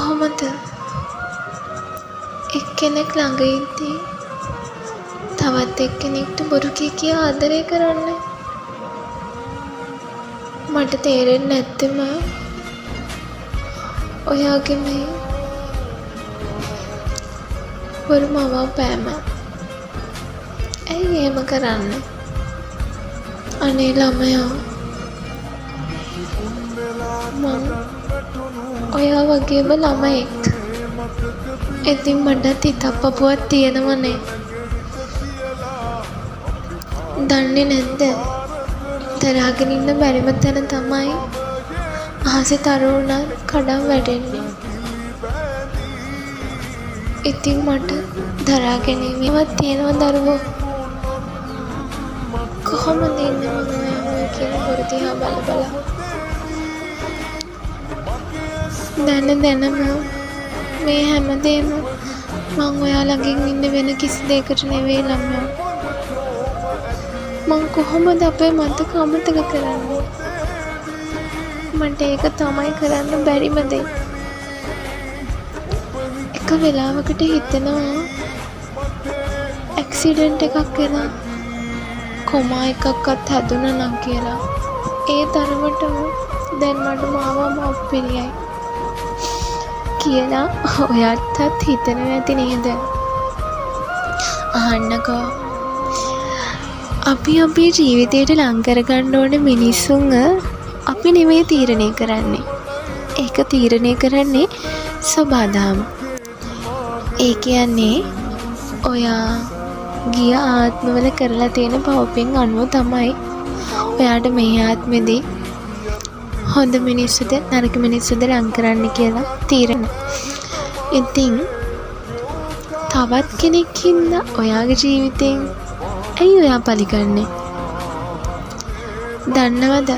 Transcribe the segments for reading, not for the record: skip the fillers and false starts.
කොහොමද එක්කෙනෙක් ළඟ ඉද්දී තවත් එක්කෙනෙක්ට බොරු කිය ආදරය කරන්නේ? මට තේරෙන්නේ නැත්තෙම ඔයාගේ මේ බොරු මවාපෑම. ඇයි එහෙම කරන්නේ? අනේ ළමයා, මං ඔයා වගේම ළමයෙක්. ඉතින් මටත් හිතප්පපුවක් තියෙනවනේ. දන්නේ නැද්ද? දරාගෙන ඉන්න බැරිම තැන තමයි අහසේ තරු වුණත් කඩම් වැටෙන්නේ. ඉතින් මට දරා ගැනීමවත් තියෙනවා දරුවෝ. කොහොමද ඉන්නේ මම ඔය කියන බොරු දිහා බල බල. දැනම මේ හැමදේම මං ඔයා ළඟින් ඉන්න වෙන කිසි දෙයකට නෙවෙයි ළමයා. මං කොහොමද අපේ මතක අමතක කරන්නේ? මට ඒක තමයි කරන්න බැරිම දේ. එක වෙලාවකට හිතෙනවා ඇක්සිඩන්ට් එකක් වෙලා කොමා එකක්වත් හැදුණා නම් කියලා. ඒ තරමටම දැන් මට මාවම අප්පිරියයි කියලා ඔයාටත් හිතෙනවා ඇති නේද? අහන්නකෝ, අපි අපේ ජීවිතයට ලං කරගන්න ඕන මිනිස්සුන්ව අපි නෙමෙයි තීරණය කරන්නේ. ඒක තීරණය කරන්නේ සබාදාම. ඒ කියන්නේ ඔයා ගිය ආත්මවල කරලා තියෙන පවපින් අනුව තමයි ඔයාට මේ ආත්මෙදී හොඳ මිනිස්සුද නරක මිනිස්සුද ලං කරන්න කියලා තීරණය. ඉතින් තවත් කෙනෙක් හින්දා ඔයාගේ ජීවිතෙන් ඇයි ඔයා පරිගන්නේ? දන්නවද?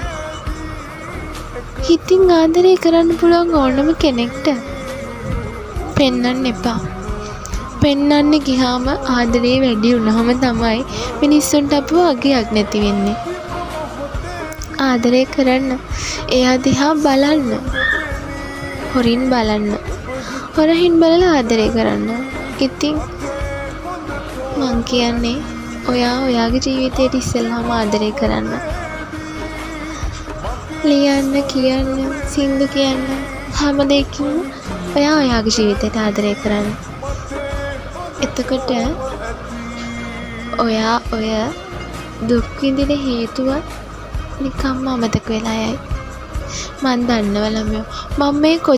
හිතින් ආදරය කරන්න පුළුවන් ඕනම කෙනෙක්ට පෙන්නන්න එපා. පෙන්නන්න ගියාම ආදරේ වැඩි වුණාම තමයි මිනිස්සුන්ට අපව අගයක් නැති වෙන්නේ. ආදරය කරන්න, එයා දිහා බලන්න, හොරින් බලන්න, හොරහින් බලලා ආදරය කරන්න. ඉතින් මං කියන්නේ ඔයා ඔයාගේ ජීවිතයට ඉස්සෙල්ලාම ආදරය කරන්න. ලියන්න, කියන්න, සින්දු කියන්න, හැම දෙයකින්ම ඔයා ඔයාගේ ජීවිතයට ආදරය කරන්න. එතකොට ඔයා ඔය දුක් විඳින හේතුව නිකම්ම අමතක වෙලා යයි. මන් දන්නව ළමයෝ, මම මේ